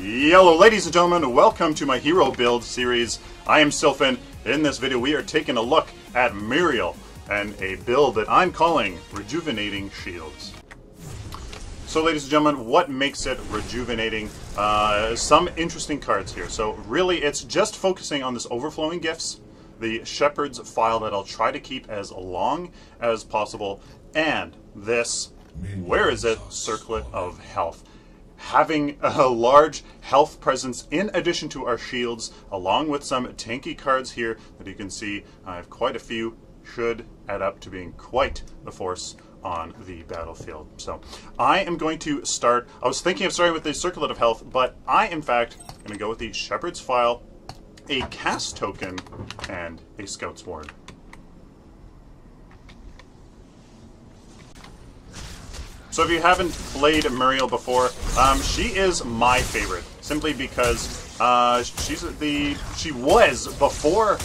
Hello ladies and gentlemen, welcome to my hero build series. I am Sylphin. In this video we are taking a look at Muriel and a build that I'm calling Rejuvenating Shields. So ladies and gentlemen, what makes it rejuvenating? Some interesting cards here. So really it's just focusing on this overflowing gifts, the Shepherd's file that I'll try to keep as long as possible, and this, where is it, Circlet of Health. Having a large health presence in addition to our shields, along with some tanky cards here that you can see, I have quite a few, should add up to being quite the force on the battlefield. So I am going to start, I was thinking of starting with the Circlet of Health, but I in fact am going to go with the Shepherd's File, a cast token, and a Scout's Ward. So if you haven't played Muriel before, she is my favorite, simply because she was before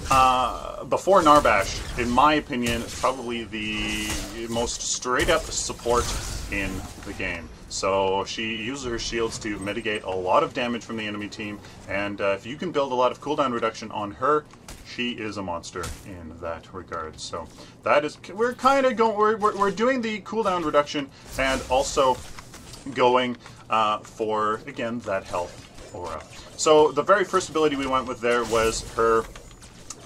Narbash, in my opinion, probably the most straight up support in the game. So she uses her shields to mitigate a lot of damage from the enemy team, and if you can build a lot of cooldown reduction on her, she is a monster in that regard. So that is, we're kind of going, we're doing the cooldown reduction and also going for, again, that health aura. So the very first ability we went with there was her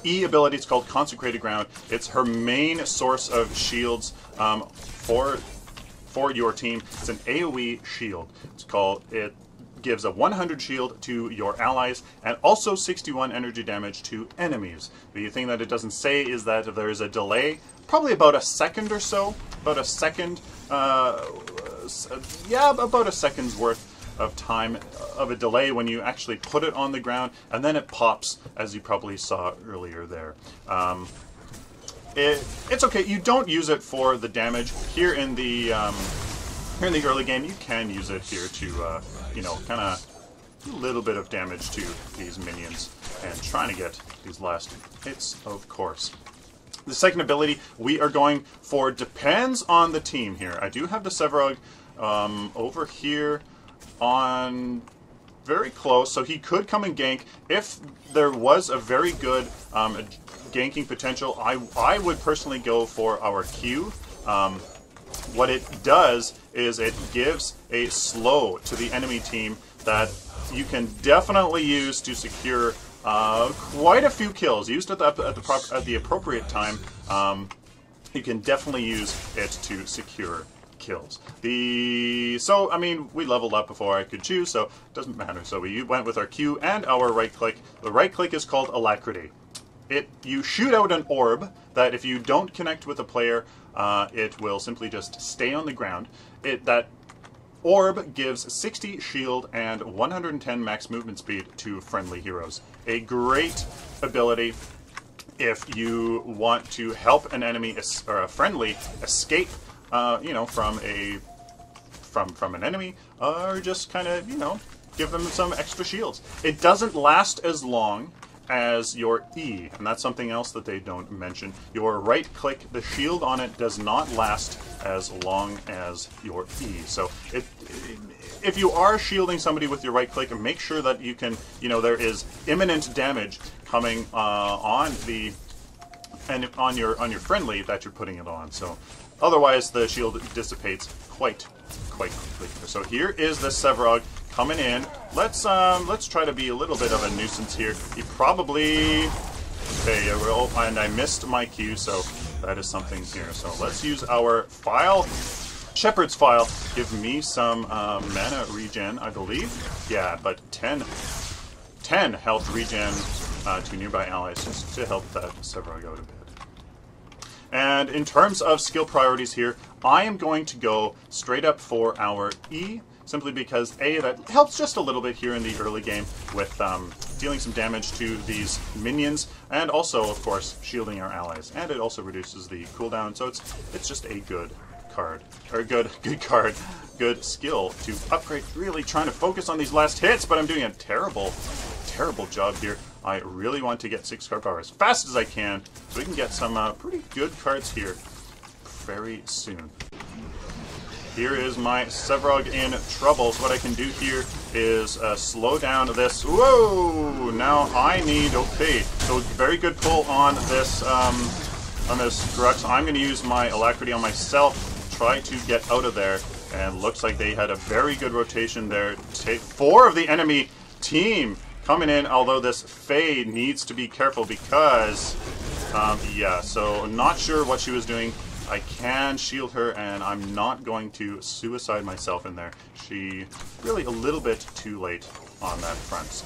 E ability. It's called Consecrated Ground. It's her main source of shields for your team. It's an AoE shield. It gives a 100 shield to your allies and also 61 energy damage to enemies. The thing that it doesn't say is that there is a delay, probably about a second or so, about a second, yeah, about a second's worth of time of a delay when you actually put it on the ground, and then it pops, as you probably saw earlier there. It's okay. You don't use it for the damage here in the early game. You can use it here to, you know, kind of a little bit of damage to these minions and trying to get these last hits, of course. The second ability we are going for depends on the team here. I do have the Sevrog over here on very close, so he could come and gank. If there was a very good ganking potential, I would personally go for our Q. What it does is it gives a slow to the enemy team that you can definitely use to secure quite a few kills. Used at the appropriate time, you can definitely use it to secure kills. So I mean, we leveled up before I could choose, so it doesn't matter. So we went with our Q and our right click. The right click is called Alacrity. You shoot out an orb that if you don't connect with a player, it will simply just stay on the ground. That orb gives 60 shield and 110 max movement speed to friendly heroes. A great ability if you want to help an enemy or a friendly escape, you know, from an enemy, or just kind of, you know, give them some extra shields. It doesn't last as long as your E, and that's something else that they don't mention. Your right click, the shield on it does not last as long as your E. So if you are shielding somebody with your right click, make sure that you can, you know, there is imminent damage coming on your friendly that you're putting it on. So otherwise the shield dissipates quite quickly. So here is the Sevrog coming in. Let's try to be a little bit of a nuisance here. He probably, okay, and I missed my Q, so that is something here. So let's use our file, Shepherd's File. Give me some mana regen, I believe. Yeah, but 10 health regen to nearby allies just to help that Sevrog out a bit. And in terms of skill priorities here, I am going to go straight up for our E, simply because A, that helps just a little bit here in the early game with dealing some damage to these minions, and also, of course, shielding our allies. And it also reduces the cooldown, so it's just a good card, or good skill to upgrade. Really trying to focus on these last hits, but I'm doing a terrible job here. I really want to get 6-card power as fast as I can, so we can get some pretty good cards here very soon. here is my Sevrog in trouble. So what I can do here is slow down this. Whoa! Now I need, okay, so very good pull on this Grux. I'm going to use my Alacrity on myself, try to get out of there. And looks like they had a very good rotation there. 4 of the enemy team coming in, although this Faye needs to be careful because, yeah, so not sure what she was doing. I can shield her, and I'm not going to suicide myself in there. She really a little bit too late on that front.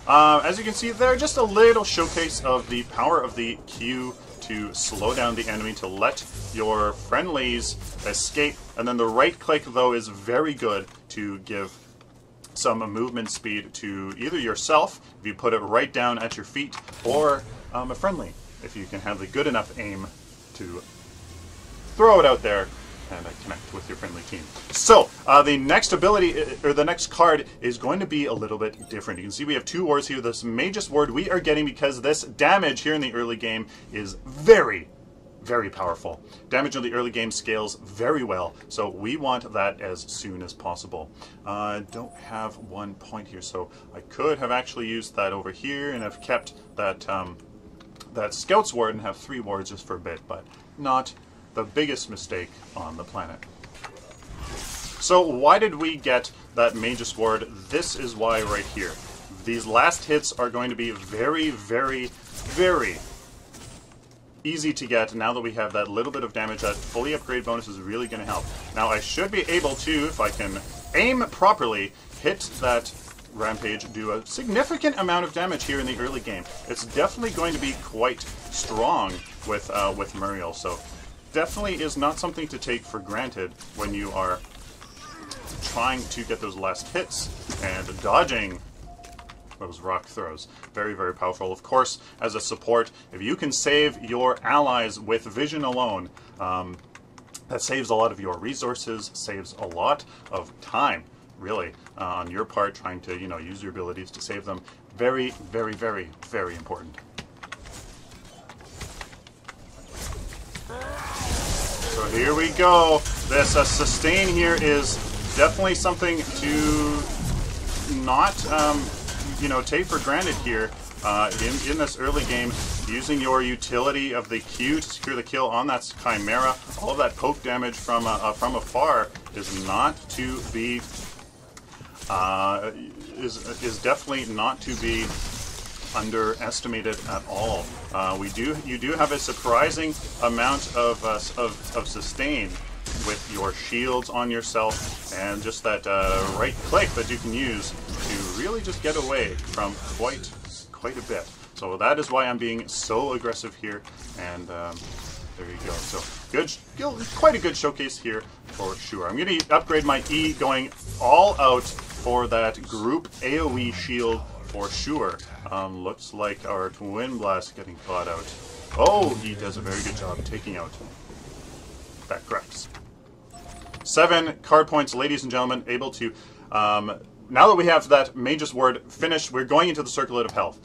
As you can see there, just a little showcase of the power of the Q to slow down the enemy, to let your friendlies escape. And then the right click, though, is very good to give some movement speed to either yourself, if you put it right down at your feet, or a friendly, if you can have the good enough aim to throw it out there and connect with your friendly team. So, the next ability, or the next card, is going to be a little bit different. You can see we have 2 wards here. This Magus ward we are getting because this damage here in the early game is very, very powerful. Damage in the early game scales very well, so we want that as soon as possible. I don't have 1 point here, so I could have actually used that over here and have kept that, that Scout's ward and have 3 wards just for a bit, but not the biggest mistake on the planet. So why did we get that Magus ward? This is why right here. These last hits are going to be very, very, very easy to get now that we have that little bit of damage. That fully upgrade bonus is really going to help. Now I should be able to, if I can aim properly, hit that Rampage, do a significant amount of damage here in the early game. It's definitely going to be quite strong with Muriel, so definitely is not something to take for granted when you are trying to get those last hits and dodging those rock throws. Very, very powerful. Of course, as a support, if you can save your allies with vision alone, that saves a lot of your resources, saves a lot of time, really, on your part, trying to, you know, use your abilities to save them. Very, very, very, very important. So here we go. This sustain here is definitely something to not, you know, take for granted here in this early game. Using your utility of the Q to secure the kill on that Chimera, all of that poke damage from afar is not to be is definitely not to be underestimated at all. You do have a surprising amount of sustain with your shields on yourself, and just that right click that you can use to really just get away from quite a bit. So that is why I'm being so aggressive here, and there you go. So good, quite a good showcase here for sure. I'm going to upgrade my E, going all out for that group AoE shield for sure. Looks like our Twin Blast getting caught out. Oh, he does a very good job taking out that Grux. 7 card points, ladies and gentlemen, able to... now that we have that Magus ward finished, we're going into the Circlet of Health.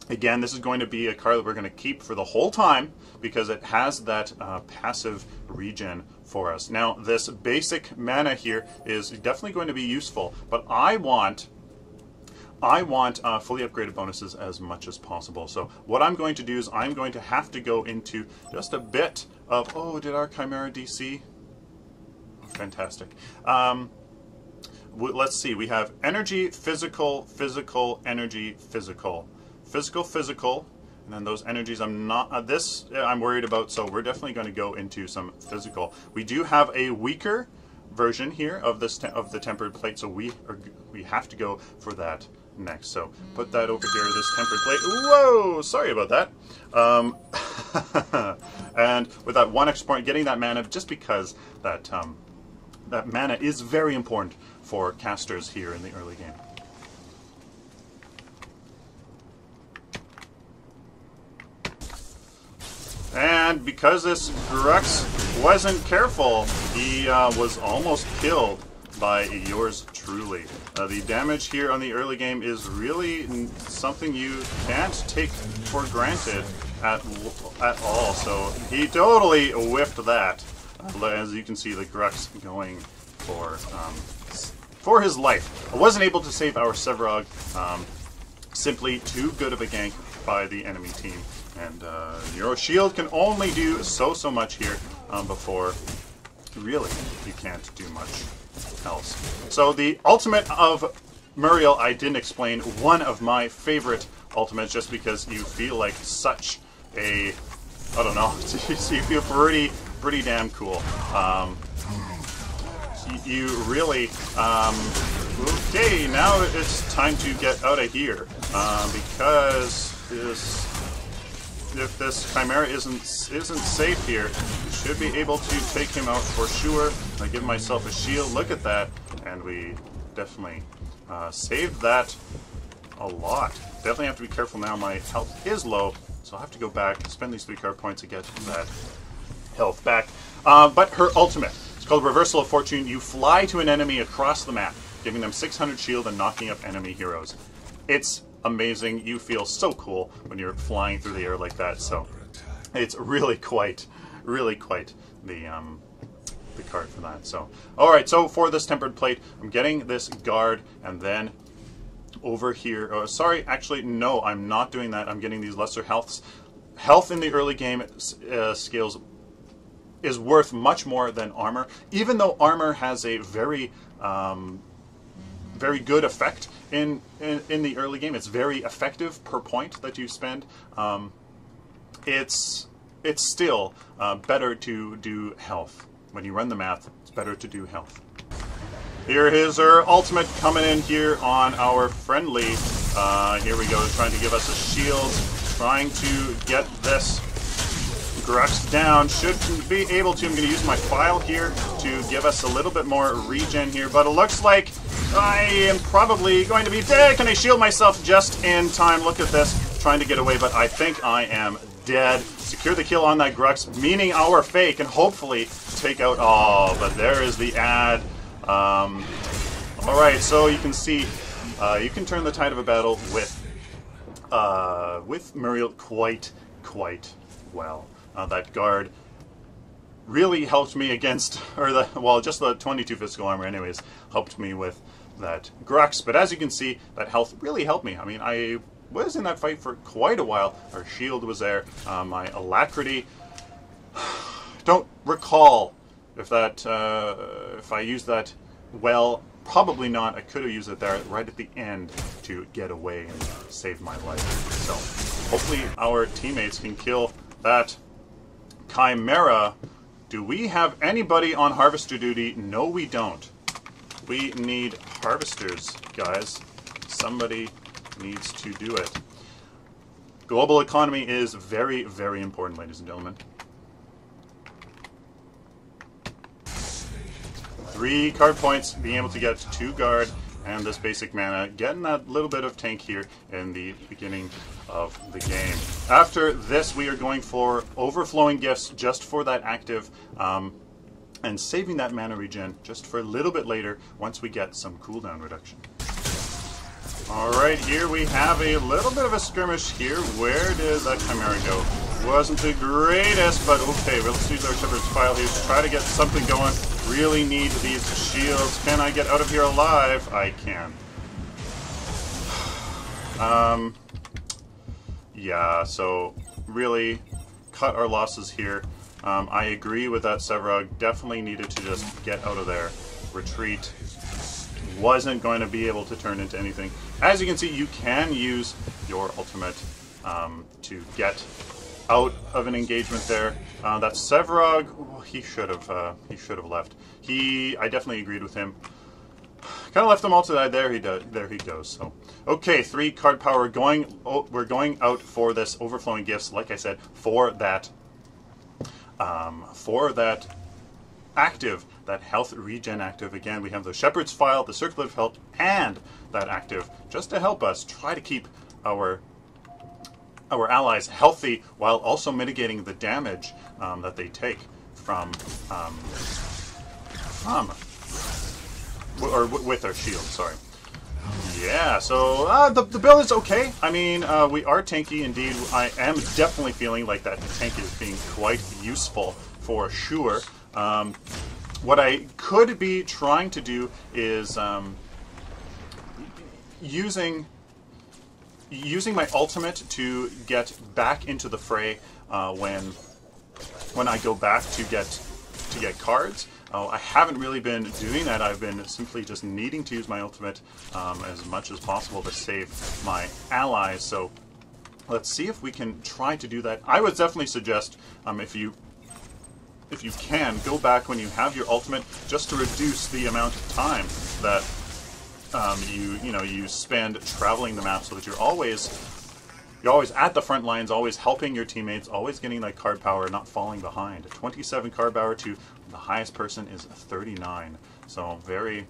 Again, this is going to be a card that we're going to keep for the whole time because it has that passive regen for us. Now, this basic mana here is definitely going to be useful, but I want fully upgraded bonuses as much as possible. So what I'm going to do is I'm going to have to go into just a bit of... Oh, did our Chimera DC? Oh, fantastic. Let's see. We have energy, physical, physical, energy, physical. Physical, physical, and then those energies I'm not... I'm worried about, so we're definitely going to go into some physical. We do have a weaker version here of this of the tempered plate, so we have to go for that next. So put that over here, this tempered plate. Whoa, sorry about that. And with that 1 extra point, getting that mana, just because that that mana is very important for casters here in the early game. And because this Grux wasn't careful, he was almost killed by yours truly. The damage here on the early game is really something you can't take for granted at all. So he totally whiffed that. As you can see, the Grux going for his life. I wasn't able to save our Sevrog. Simply too good of a gank by the enemy team. And your shield can only do so much here before really you can't do much else. So the ultimate of Muriel, I didn't explain, one of my favorite ultimates, just because you feel like such a, I don't know, you feel pretty damn cool. You really, okay, now it's time to get out of here, because if this Chimera isn't safe here, we should be able to take him out for sure. I give myself a shield, look at that, and we definitely saved that a lot. Definitely have to be careful now, my health is low, so I'll have to go back, spend these 3 card points to get that health back. But her ultimate, it's called Reversal of Fortune. You fly to an enemy across the map, giving them 600 shield and knocking up enemy heroes. It's amazing. You feel so cool when you're flying through the air like that. So it's really quite the card for that. So all right. So for this tempered plate, I'm getting this guard, and then over here. Oh, sorry. Actually, no. I'm not doing that. I'm getting these lesser healths. Health in the early game scales is worth much more than armor, even though armor has a very good effect in the early game. It's very effective per point that you spend. It's still better to do health. When you run the math, it's better to do health. Here is our ultimate coming in here on our friendly. Here we go, trying to give us a shield, trying to get this Grux down. Should be able to. I'm going to use my file here to give us a little bit more regen here, but it looks like I am probably going to be dead. Can I shield myself just in time? Look at this, trying to get away, but I think I am dead. Secure the kill on that Grux, meaning our Fae can hopefully take out. Oh, but there is the ad. All right, so you can see you can turn the tide of a battle with Muriel quite well. That guard really helped me against, just the 22 physical armor anyways, helped me with that Grux. But as you can see, that health really helped me. I mean, I was in that fight for quite a while. Our shield was there. My alacrity, don't recall if I used that well. Probably not. I could have used it there right at the end to get away and save my life. So hopefully our teammates can kill that Chimera. Do we have anybody on harvester duty? No, we don't. We need harvesters, guys. Somebody needs to do it. Global economy is very important, ladies and gentlemen. 3 card points, being able to get 2 guard and this basic mana, getting that little bit of tank here in the beginning of the game. After this, we are going for overflowing gifts just for that active, and saving that mana regen just for a little bit later once we get some cooldown reduction. Alright, here we have a little bit of a skirmish here. Where did that Chimera go? Wasn't the greatest, but okay, let's use our Shepherd's File here to try to get something going. Really need these shields. Can I get out of here alive? I can. Yeah, so really cut our losses here. I agree with that Sevrog. Definitely needed to just get out of there. Retreat. Wasn't going to be able to turn into anything. As you can see, you can use your ultimate to get out of an engagement there. That Sevrog, oh, he should have left. I definitely agreed with him. Kind of left them all to die. There he goes. So okay, 3 card power going. Oh, we're going out for this overflowing gifts. Like I said, for that active, that health regen active. Again, we have the Shepherd's File, the Circlet of Health, and that active, just to help us try to keep our allies healthy while also mitigating the damage that they take with our shield. Sorry. Yeah, so the build is okay. I mean, we are tanky indeed. I am definitely feeling like that tank is being quite useful for sure. What I could be trying to do is using my ultimate to get back into the fray when I go back to get cards. I haven't really been doing that. I've been simply just needing to use my ultimate as much as possible to save my allies. So let's see if we can try to do that. I would definitely suggest if you can, go back when you have your ultimate, just to reduce the amount of time that you spend traveling the map, so that you're always at the front lines, always helping your teammates, always getting that card power, not falling behind. 27 card power to the highest person is 39. So very,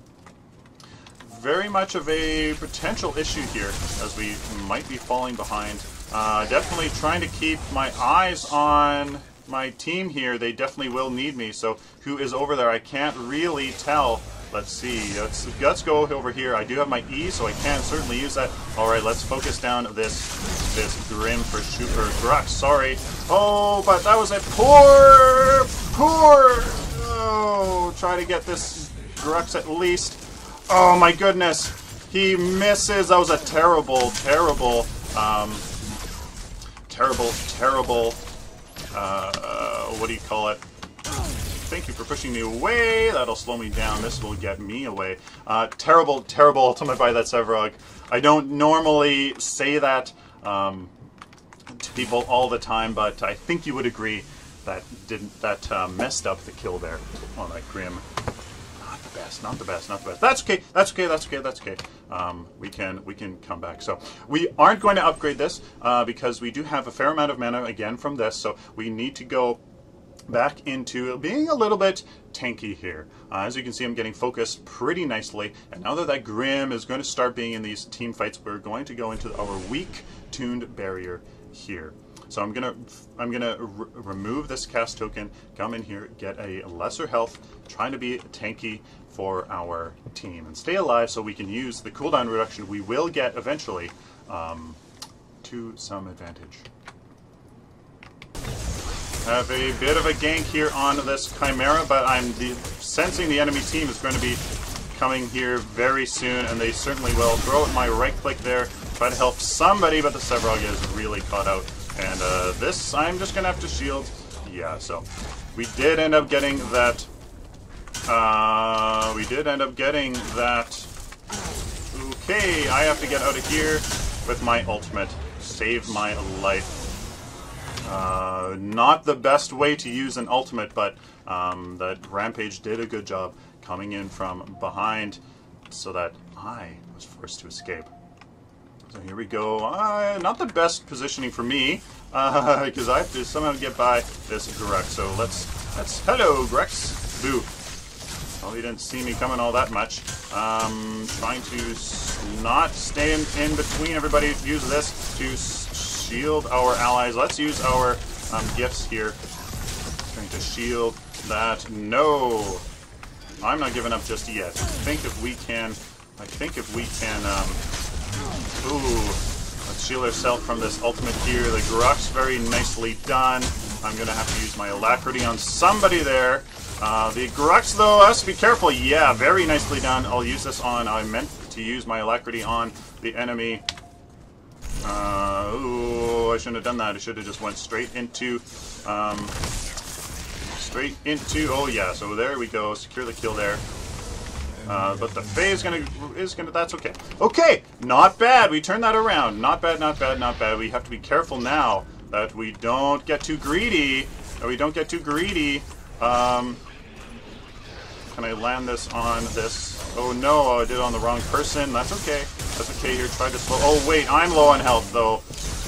very much of a potential issue here, as we might be falling behind. Definitely trying to keep my eyes on my team here. They definitely will need me. So who is over there? I can't really tell. Let's see. Let's go over here. I do have my E, so I can certainly use that. All right, let's focus down this Grim for Grux. Sorry. Oh, but that was a poor. Oh, try to get this Grux at least. Oh my goodness, he misses. That was a terrible. What do you call it? Thank you for pushing me away. That'll slow me down. This will get me away. Terrible ultimate by that Sevrog. I don't normally say that to people all the time, but I think you would agree that messed up the kill there on that Grim. Not the best. That's okay. We can come back. So we aren't going to upgrade this because we do have a fair amount of mana again from this. So we need to go back into being a little bit tanky here. As you can see, I'm getting focused pretty nicely. And now that Grim is going to start being in these team fights, we're going to go into our weak tuned barrier here. So I'm gonna remove this cast token, come in here, get a lesser health, trying to be tanky for our team and stay alive, so we can use the cooldown reduction we will get eventually to some advantage. Have a bit of a gank here on this Chimera, but I'm sensing the enemy team is going to be coming here very soon, and they certainly will. Throw my right click there, try to help somebody, but the Sevrog is really caught out. And this, I'm just going to have to shield. Yeah, so we did end up getting that. Okay, I have to get out of here with my ultimate. Save my life. Not the best way to use an ultimate, but that Rampage did a good job coming in from behind so that I was forced to escape. So here we go. Not the best positioning for me, because I have to somehow get by this Grux. So let's hello, Grux. Boo. Well, he didn't see me coming all that much. Trying to not stay in between everybody. Use this to shield our allies. Let's use our gifts here. Trying to shield that. No, I'm not giving up just yet. I think if we can. Ooh, let's shield ourselves from this ultimate here. The Grux, very nicely done. I'm going to have to use my Alacrity on somebody there. The Grux, though, has to be careful. Yeah, very nicely done. I'll use this on, I meant to use my Alacrity on the enemy. Ooh, I shouldn't have done that. I should have just went straight into, oh yeah, so there we go. Secure the kill there. But the Fae is gonna, that's okay. Okay, not bad. We turned that around. Not bad. We have to be careful now that we don't get too greedy. Can I land this on this? Oh no, I did it on the wrong person. That's okay. Here, try to slow. Oh wait, I'm low on health though.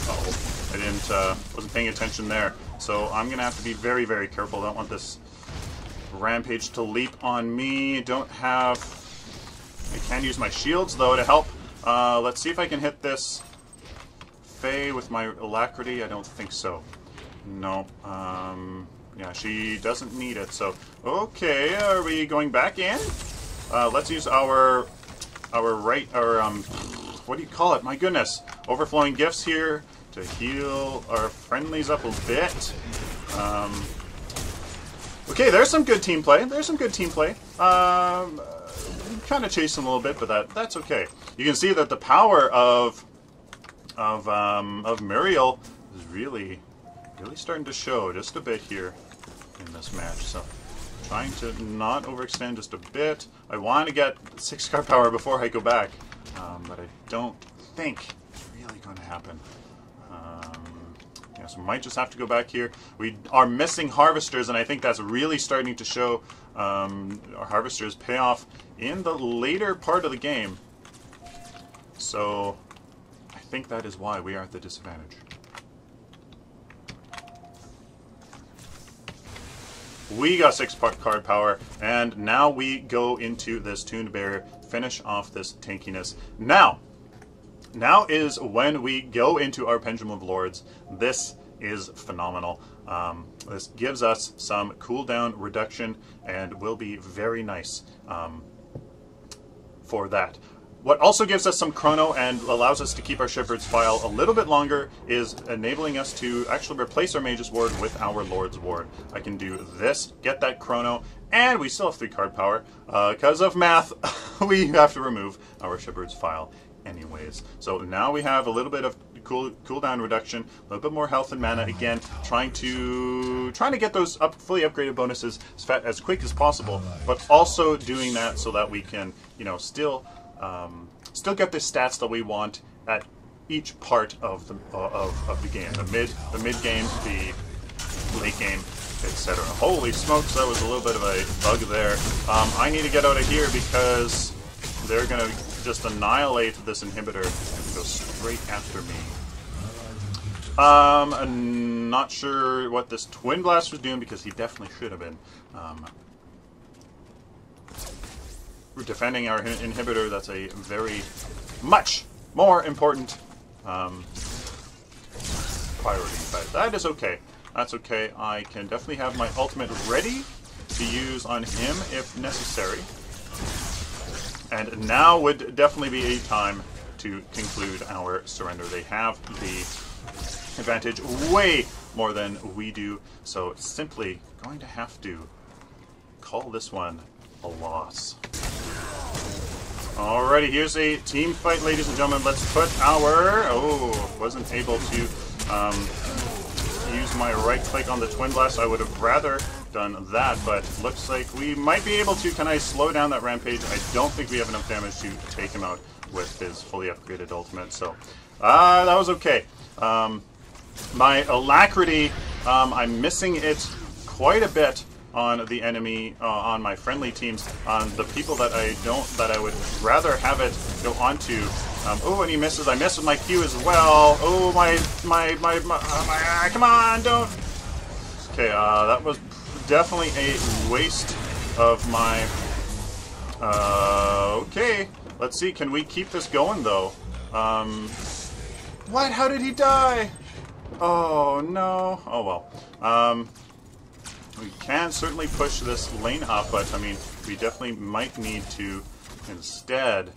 Uh-oh, I didn't, wasn't paying attention there. So I'm gonna have to be very, very careful. I don't want this Rampage to leap on me. I can use my shields though to help. Let's see if I can hit this Fae with my Alacrity. I don't think so. No. Yeah, she doesn't need it. So okay, are we going back in? Let's use our what do you call it? My goodness, overflowing gifts here to heal our friendlies up a bit. Okay, there's some good team play. There's some good team play. Kind of chased him a little bit, but that's okay. You can see that the power of Muriel is really starting to show just a bit here in this match. So trying to not overextend just a bit. I want to get 6 card power before I go back, but I don't think it's really going to happen. Yeah, so might just have to go back here. We are missing harvesters, and I think that's really starting to show. Our harvesters pay off in the later part of the game. So I think that is why we are at the disadvantage. We got 6 card power, and now we go into this Tuned Barrier, finish off this tankiness. Now is when we go into our Pendulum of Lords. This is phenomenal. This gives us some cooldown reduction and will be very nice for that. What also gives us some chrono and allows us to keep our Shepherd's File a little bit longer is enabling us to actually replace our Mage's Ward with our Lord's Ward. I can do this, get that chrono, and we still have 3 card power. Because of math, we have to remove our Shepherd's File anyways. So now we have a little bit of cooldown reduction, a little bit more health and mana. Again, trying to get those fully upgraded bonuses as quick as possible, but also doing that so that we can, you know, still get the stats that we want at each part of the game, the mid game, the late game, etc. Holy smokes, that was a little bit of a bug there. I need to get out of here because they're gonna just annihilate this inhibitor and go straight after me. I'm not sure what this Twin Blast was doing because he definitely should have been. We're defending our inhibitor. That's a very much more important priority, but that is okay. That's okay. I can definitely have my ultimate ready to use on him if necessary. And now would definitely be a time to conclude our surrender. They have the advantage way more than we do, so simply going to have to call this one a loss. Alrighty, here's a team fight, ladies and gentlemen. Let's put our... Oh, wasn't able to use my right click on the Twin Blast. I would have rather done that, but looks like we might be able to. Can I slow down that Rampage? I don't think we have enough damage to take him out with his fully upgraded ultimate, so that was okay. My Alacrity, I'm missing it quite a bit on the enemy, on my friendly teams, on the people that I would rather have it go onto. Oh, and he misses. I miss with my Q as well. Oh, come on, don't. Okay, that was definitely a waste of my. Okay, let's see. Can we keep this going though? What? How did he die? Oh no. Oh well. We can certainly push this lane up, but I mean, we definitely might need to instead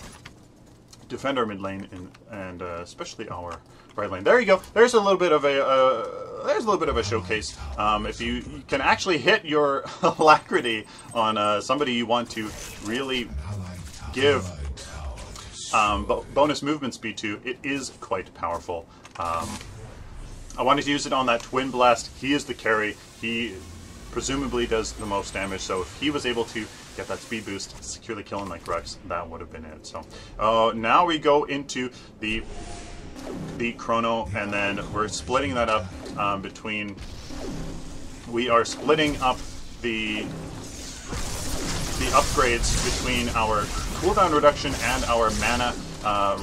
defend our mid lane and especially our right lane. There you go. There's a little bit of a showcase. If you can actually hit your Alacrity on somebody you want to really give bonus movement speed to, it is quite powerful. I wanted to use it on that Twin Blast. He is the carry. He presumably does the most damage, so if he was able to get that speed boost, securely killing like Rex, that would have been it. So now we go into the chrono, and then we're splitting that up between. We are splitting up the upgrades between our cooldown reduction and our mana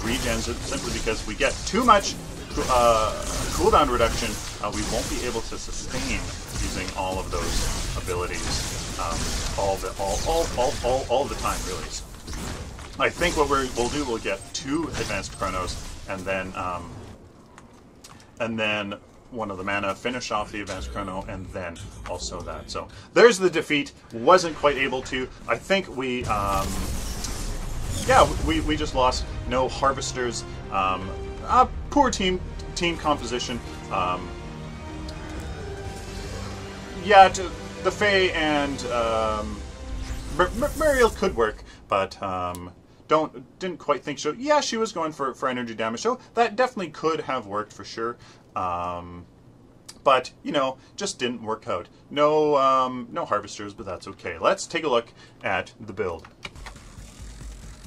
regens, simply because we get too much cooldown reduction, we won't be able to sustain using all of those abilities all the time, really. So I think what we'll do, we'll get 2 advanced chronos, and then one of the mana, finish off the advanced chrono, and then also that. So there's the defeat. Wasn't quite able to. I think we just lost. No harvesters. Poor team the Fae and Muriel could work, but didn't quite think so. Yeah, she was going for energy damage, so that definitely could have worked for sure. But you know, just didn't work out. No, no harvesters, but that's okay. Let's take a look at the build.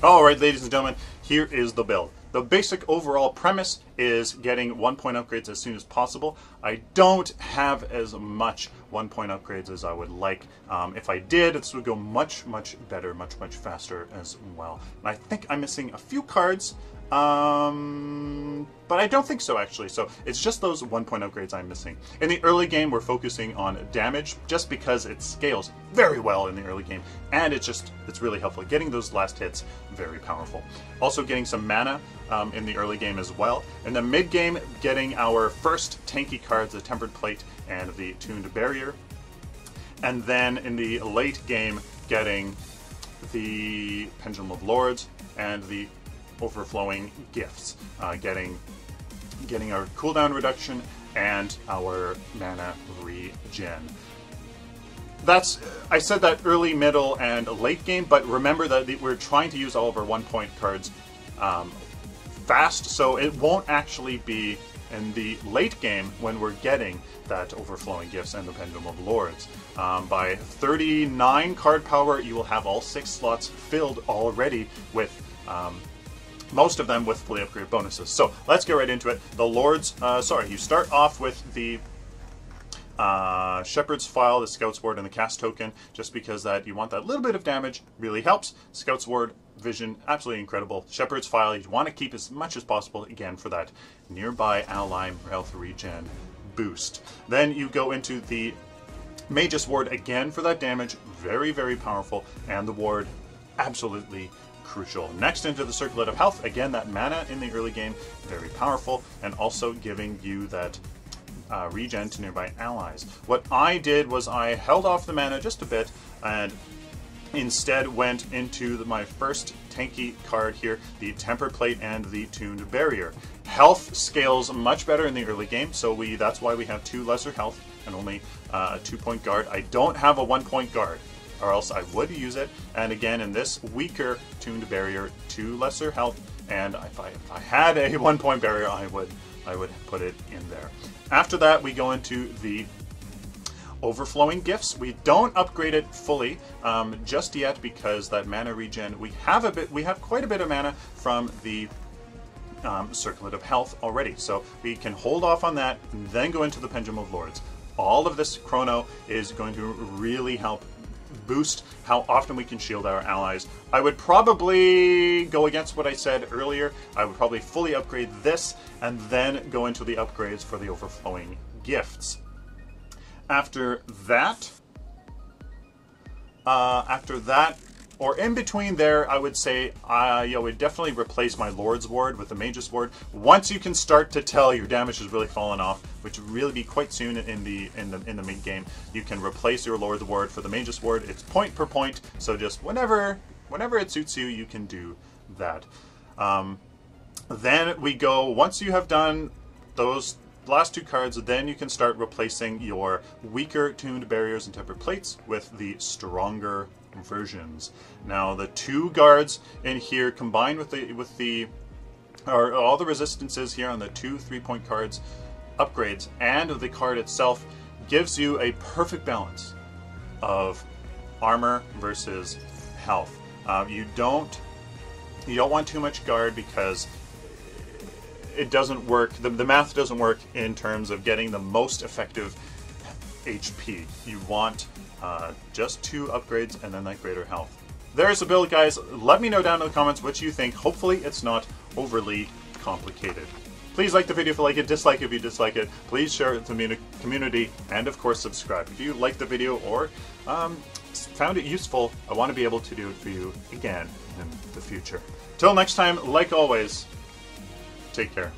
All right, ladies and gentlemen, here is the build. The basic overall premise is getting 1-point upgrades as soon as possible. I don't have as much 1-point upgrades as I would like. If I did, this would go much, much better, much, much faster as well. And I think I'm missing a few cards, but I don't think so actually. So it's just those 1-point upgrades I'm missing. In the early game, we're focusing on damage just because it scales very well in the early game, and it's really helpful. Getting those last hits, very powerful. Also getting some mana in the early game as well. In the mid game, getting our first tanky cards, the Tempered Plate and the Tuned Barrier. And then in the late game, getting the Pendulum of Lords and the Overflowing Gifts, getting our cooldown reduction and our mana regen. I said that early, middle, and late game, but remember that we're trying to use all of our 1-point cards fast, so it won't actually be in the late game when we're getting that Overflowing Gifts and the Pendulum of Lords. By 39 card power, you will have all 6 slots filled already with most of them with fully upgraded bonuses. So let's get right into it. The Lords, you start off with the Shepherd's File, the Scout's Ward, and the Cast Token, just because that you want that little bit of damage, really helps. Scout's Ward, Vision, absolutely incredible. Shepherd's File, you want to keep as much as possible, again, for that nearby ally health regen boost. Then you go into the Mage's Ward again for that damage, very, very powerful, and the Ward, absolutely crucial. Next into the Circlet of Health, again, that mana in the early game, very powerful, and also giving you that regen to nearby allies. What I did was I held off the mana just a bit and instead went into my first tanky card here, the Tempered Plate and the Tuned Barrier. Health scales much better in the early game, so that's why we have 2 lesser health and only a 2-point guard. I don't have a 1-point guard, or else I would use it. And again, in this weaker Tuned Barrier, 2 lesser health, and if I had a 1-point barrier, I would put it in there. After that, we go into the Overflowing Gifts. We don't upgrade it fully just yet because that mana regen, we have quite a bit of mana from the Circlet of Health already, so we can hold off on that and then go into the Pendulum of Lords. All of this chrono is going to really help boost how often we can shield our allies. I would probably go against what I said earlier. I would probably fully upgrade this and then go into the upgrades for the Overflowing Gifts. After that, or in between there, I would say I would definitely replace my Lord's Ward with the Mage's Ward. Once you can start to tell your damage has really fallen off, which will really be quite soon in the mid game, you can replace your Lord's Ward for the Mage's Ward. It's point per point, so just whenever it suits you, you can do that. Then we go, once you have done those last 2 cards, then you can start replacing your weaker Tuned Barriers and Tempered Plates with the stronger versions. Now the 2 guards in here combined with all the resistances here on the 2 3-point cards upgrades and the card itself gives you a perfect balance of armor versus health. You don't want too much guard because it doesn't work, the math doesn't work in terms of getting the most effective HP. You want just 2 upgrades and then that greater health. There's the build, guys. Let me know down in the comments what you think. Hopefully it's not overly complicated. Please like the video if you like it, dislike it if you dislike it. Please share it with the community, and of course subscribe. If you liked the video or found it useful, I want to be able to do it for you again in the future. Till next time, like always, take care.